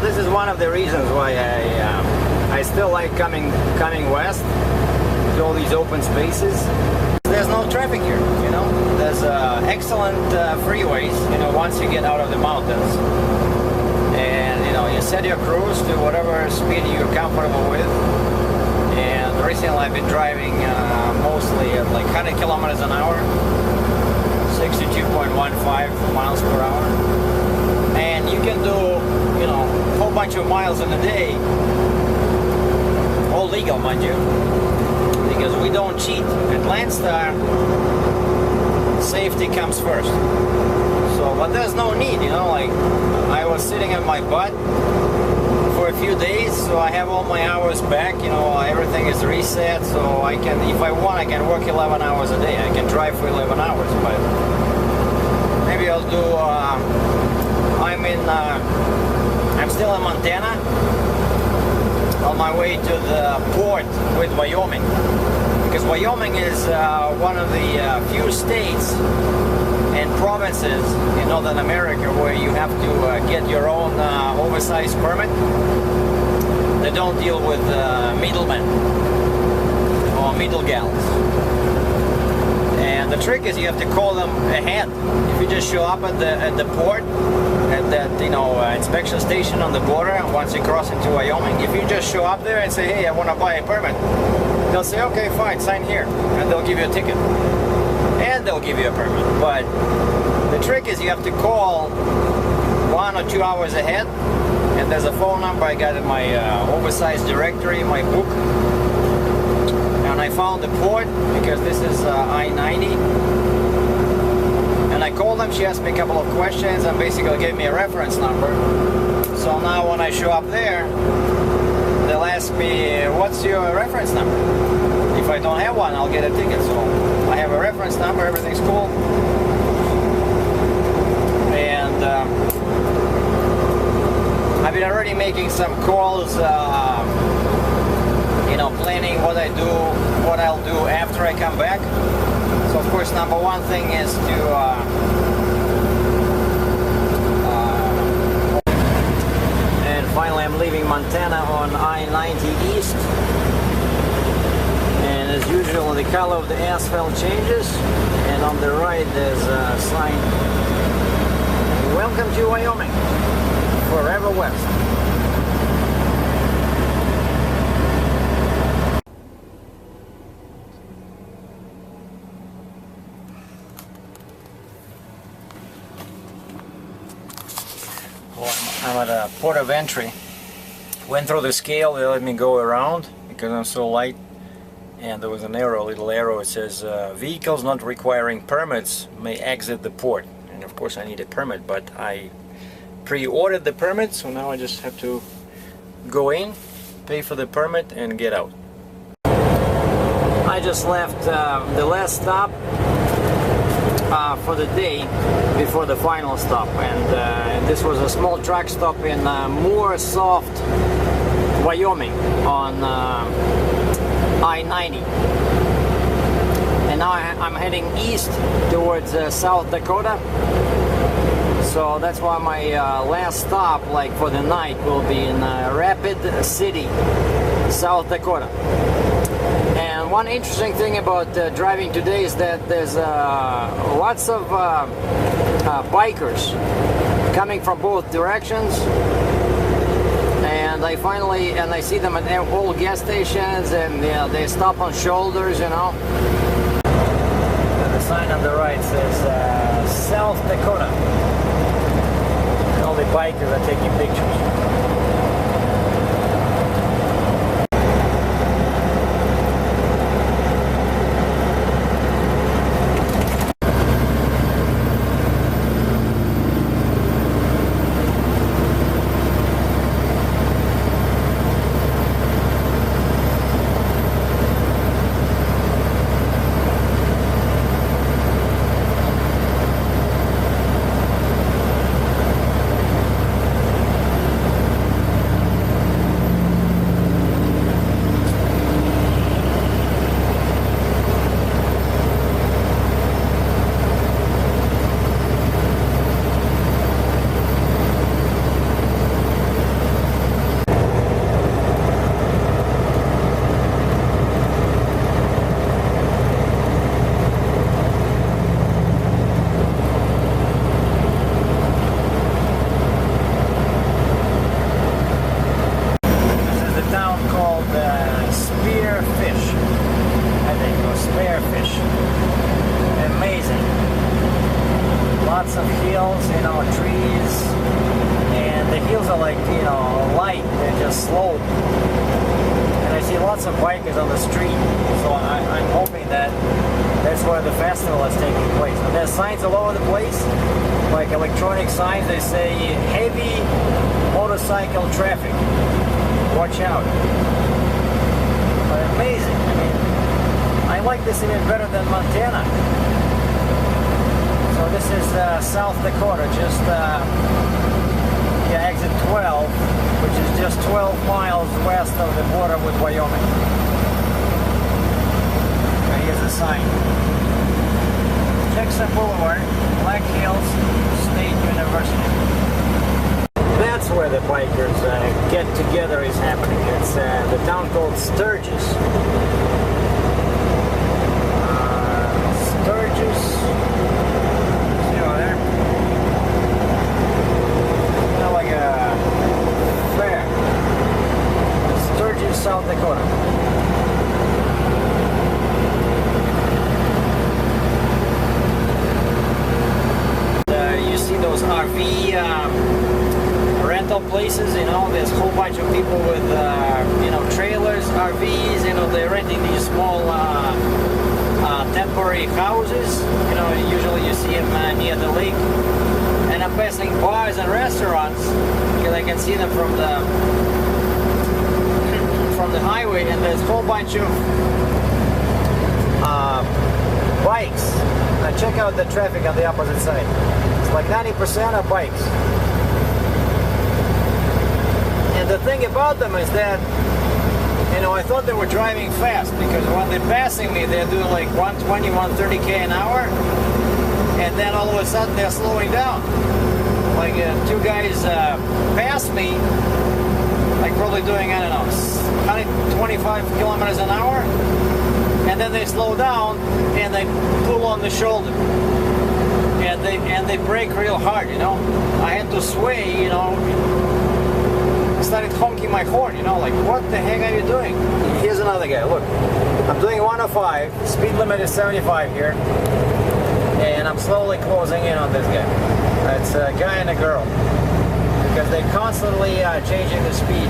this is one of the reasons why I still like coming west to all these open spaces. There's no traffic here, you know. There's excellent freeways, you know, once you get out of the mountains. And, you know, you set your cruise to whatever speed you're comfortable with. And recently I've been driving mostly at like 100 kilometers an hour, 62.15 miles per hour. And you can do, you know, a whole bunch of miles in a day, all legal, mind you, because we don't cheat. At Landstar, safety comes first. So, but there's no need, you know, like I was sitting on my butt for a few days, so I have all my hours back, you know, everything is reset, so I can, if I want, I can work 11 hours a day. I can drive for 11 hours, but maybe I'll do, I'm still in Montana, on my way to the port with Wyoming, because Wyoming is one of the few states and provinces in Northern America where you have to get your own oversized permit. They don't deal with middlemen or middle gals. And the trick is you have to call them ahead. If you just show up at the port, at that, you know, inspection station on the border, once you cross into Wyoming, if you just show up there and say, hey, I want to buy a permit, they'll say, okay, fine, sign here, and they'll give you a ticket. And they'll give you a permit. But the trick is you have to call 1 or 2 hours ahead, and there's a phone number I got in my oversized directory in my book. And I found the port because this is I-90. And I called them, she asked me a couple of questions and basically gave me a reference number. So now when I show up there, they'll ask me, what's your reference number? If I don't have one, I'll get a ticket. So I have a reference number, everything's cool. And I've been already making some calls, you know, planning what I do, what I'll do after I come back. So of course, number one thing is to and finally I'm leaving Montana on I-90 East. And as usual, the color of the asphalt changes, and on the right there's a sign, welcome to Wyoming, forever west. Well, I'm at a port of entry. Went through the scale, they let me go around because I'm so light. And there was an arrow, a little arrow, it says vehicles not requiring permits may exit the port. And of course I need a permit, but I pre-ordered the permit, so now I just have to go in, pay for the permit and get out. I just left the last stop for the day before the final stop, and this was a small truck stop in Mooresoft, Wyoming on I-90, and now I'm heading east towards South Dakota, so that's why my last stop, like for the night, will be in Rapid City, South Dakota. And one interesting thing about driving today is that there's lots of bikers coming from both directions. And I see them at all gas stations, and they stop on shoulders, you know. And the sign on the right says South Dakota. And all the bikers are taking pictures. are like, you know, light, they're just slow. And I see lots of bikers on the street, so I'm hoping that that's where the festival is taking place. And there's signs all over the place, like electronic signs. They say heavy motorcycle traffic. Watch out. But amazing. I mean, I like this even better than Montana. So this is South Dakota, just exit 12, which is just 12 miles west of the border with Wyoming. And here's the sign. Jackson Boulevard, Black Hills State University. That's where the bikers get together is happening. It's the town called Sturgis. Sturgis. See over there? Kind of like a fair. Sturgis, South Dakota. You see those RV rental places, you know, there's a whole bunch of people with, you know, trailers, RVs, you know, they're renting these small temporary houses, you know, usually you see them near the lake. And I'm passing bars and restaurants, because I can see them from the highway, and there's a whole bunch of bikes. Now check out the traffic on the opposite side. It's like 90% are bikes. And the thing about them is that, you know, I thought they were driving fast, because when they're passing me, they're doing like 120, 130k an hour, and then all of a sudden they're slowing down. Like two guys passed me, like probably doing, I don't know, 125 kilometers an hour, and then they slow down and they pull on the shoulder, and they brake real hard, you know. I had to sway, you know. I started honking my horn, you know, like, what the heck are you doing? Here's another guy, look. I'm doing 105, speed limit is 75 here, and I'm slowly closing in on this guy. It's a guy and a girl, because they're constantly changing the speed.